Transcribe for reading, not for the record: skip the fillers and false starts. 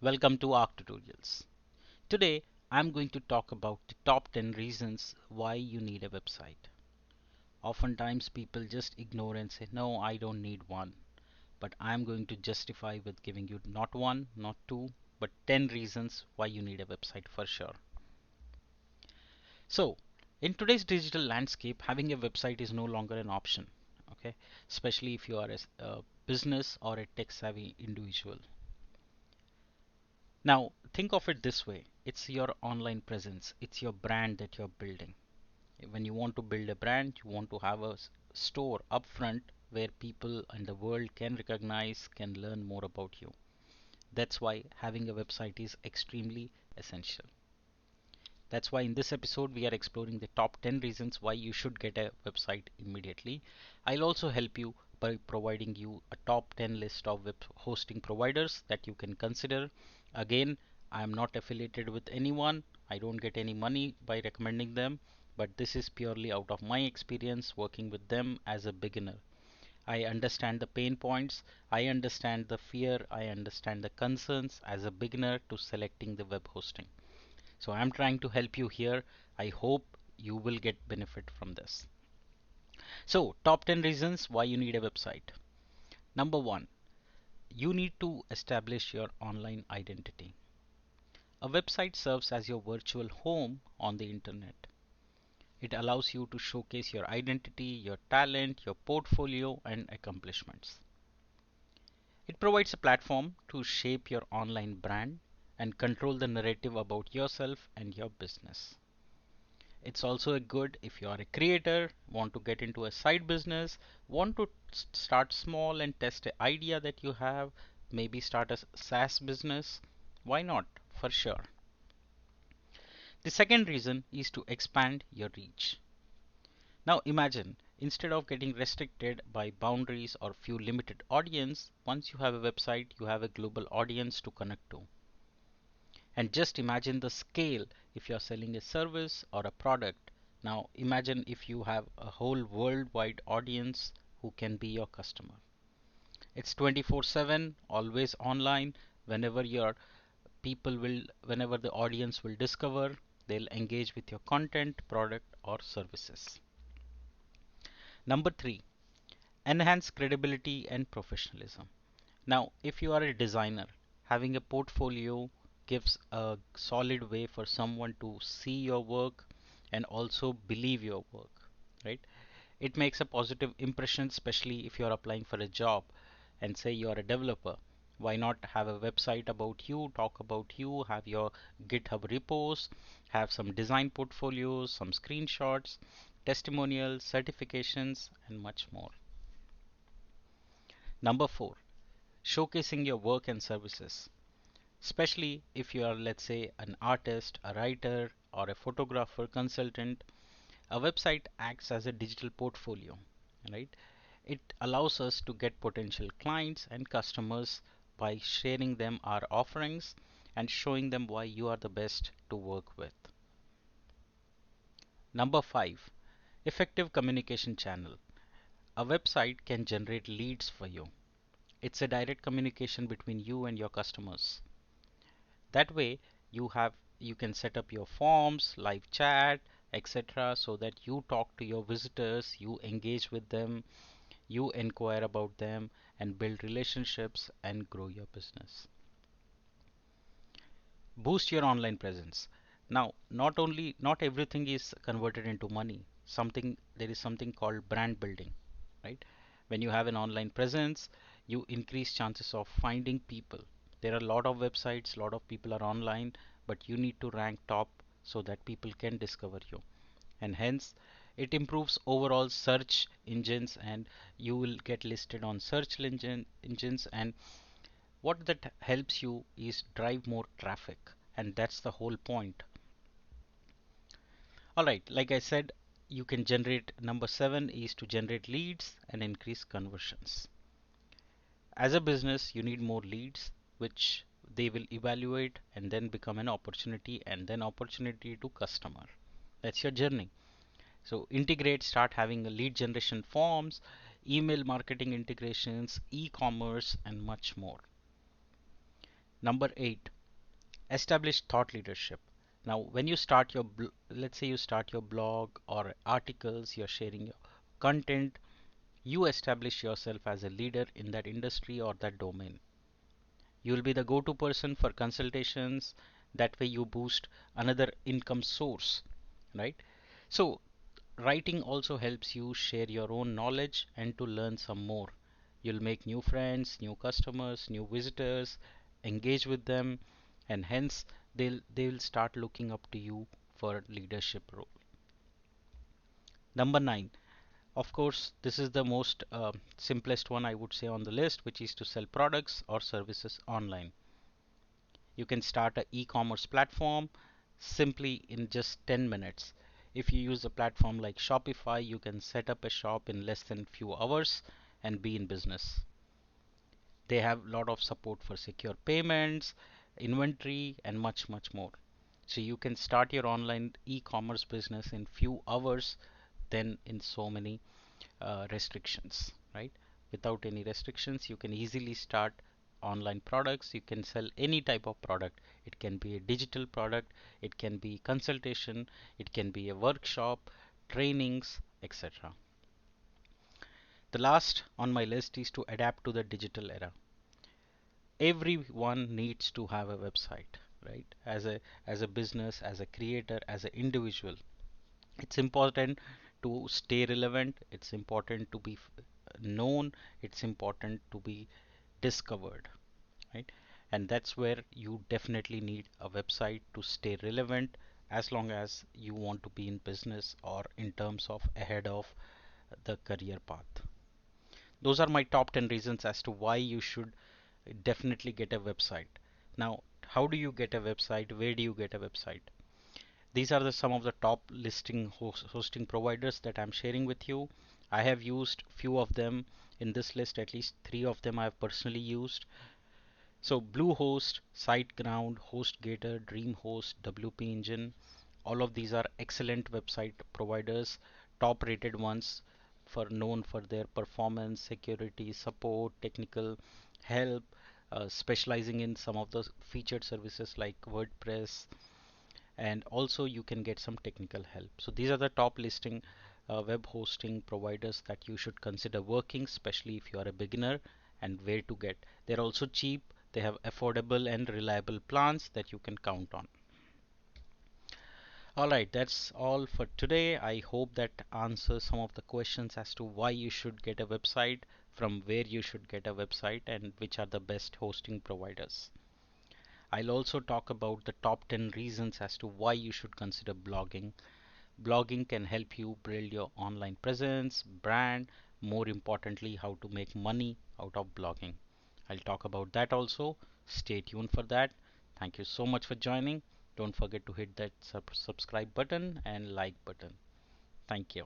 Welcome to Arc Tutorials. Today I'm going to talk about the top 10 reasons why you need a website. Oftentimes people just ignore and say, no, I don't need one. But I'm going to justify with giving you not one, not two, but 10 reasons why you need a website for sure. So, in today's digital landscape, having a website is no longer an option, okay? Especially if you are a business or a tech savvy individual. Now, think of it this way. It's your online presence. It's your brand that you're building. When you want to build a brand, you want to have a store upfront where people and the world can recognize, can learn more about you. That's why having a website is extremely essential. That's why in this episode we are exploring the top 10 reasons why you should get a website immediately. I'll also help you by providing you a top 10 list of web hosting providers that you can consider. Again, I am not affiliated with anyone. I don't get any money by recommending them, but this is purely out of my experience working with them as a beginner. I understand the pain points, I understand the fear, I understand the concerns as a beginner to selecting the web hosting. So I'm trying to help you here. I hope you will get benefit from this. So top 10 reasons why you need a website. Number one, you need to establish your online identity. A website serves as your virtual home on the internet. It allows you to showcase your identity, your talent, your portfolio, and accomplishments. It provides a platform to shape your online brand and control the narrative about yourself and your business. It's also a good if you are a creator, want to get into a side business, want to start small and test an idea that you have, maybe start a SaaS business. Why not? For sure. The second reason is to expand your reach. Now imagine, instead of getting restricted by boundaries or few limited audience, once you have a website, you have a global audience to connect to. And just imagine the scale if you're selling a service or a product. Now imagine if you have a whole worldwide audience who can be your customer. It's 24/7, always online. Whenever your whenever the audience will discover, they'll engage with your content, product, or services. Number three, enhance credibility and professionalism. Now, if you are a designer, having a portfolio gives a solid way for someone to see your work and also believe your work, right? It makes a positive impression, especially if you're applying for a job and say you're a developer. Why not have a website about you, talk about you, have your GitHub repos, have some design portfolios, some screenshots, testimonials, certifications, and much more. Number four, showcasing your work and services. Especially if you are, let's say, an artist, a writer, or a photographer consultant, a website acts as a digital portfolio, right? It allows us to get potential clients and customers by sharing them our offerings and showing them why you are the best to work with. Number five, effective communication channel. A website can generate leads for you. It's a direct communication between you and your customers. That way you can set up your forms, live chat, etc. so that you talk to your visitors, you engage with them, you inquire about them and build relationships and grow your business. Boost your online presence. Now, not everything is converted into money. There is something called brand building, right? When you have an online presence, you increase chances of finding people. There are a lot of websites, a lot of people are online, but you need to rank top so that people can discover you. And hence it improves overall search engines and you will get listed on engines, and what that helps you is drive more traffic, and that's the whole point. Alright, like I said, you can generate, number 7 is to generate leads and increase conversions. As a business you need more leads which they will evaluate and then become an opportunity and then opportunity to customer. That's your journey. So integrate, start having a lead generation forms, email marketing integrations, e-commerce, and much more. Number 8, establish thought leadership. Now, when you start your, let's say you start your blog or articles, you're sharing your content, you establish yourself as a leader in that industry or that domain. You will be the go-to person for consultations. That way you boost another income source, right? So writing also helps you share your own knowledge and to learn some more. You'll make new friends, new customers, new visitors, engage with them, and hence they will start looking up to you for leadership role. Number 9, of course, this is the most simplest one I would say on the list, which is to sell products or services online. You can start an e-commerce platform simply in just 10 minutes. If you use a platform like Shopify, you can set up a shop in less than few hours and be in business. They have a lot of support for secure payments, inventory, and much more. So you can start your online e-commerce business in few hours than in so many restrictions, right? Without any restrictions, you can easily start online products. You can sell any type of product. It can be a digital product, it can be consultation, it can be a workshop, trainings, etc. The last on my list is to adapt to the digital era. Everyone needs to have a website, right? As a business, as a creator, as an individual, it's important to stay relevant, it's important to be known, it's important to be discovered, right? And that's where you definitely need a website to stay relevant as long as you want to be in business or in terms of ahead of the career path. Those are my top 10 reasons as to why you should definitely get a website. Now, how do you get a website? Where do you get a website? These are some of the top listing hosting providers that I'm sharing with you. I have used few of them in this list, at least 3 of them I have personally used. So Bluehost, SiteGround, HostGator, DreamHost, WP Engine, all of these are excellent website providers, top rated ones for known for their performance, security, support, technical help, specializing in some of the featured services like WordPress, and also you can get some technical help. So these are the top listing web hosting providers that you should consider working, especially if you are a beginner, and where to get. They're also cheap, they have affordable and reliable plans that you can count on. Alright, that's all for today. I hope that answers some of the questions as to why you should get a website, from where you should get a website, and which are the best hosting providers. I'll also talk about the top 10 reasons as to why you should consider blogging. Blogging can help you build your online presence, brand, more importantly, how to make money out of blogging. I'll talk about that also. Stay tuned for that. Thank you so much for joining. Don't forget to hit that subscribe button and like button. Thank you.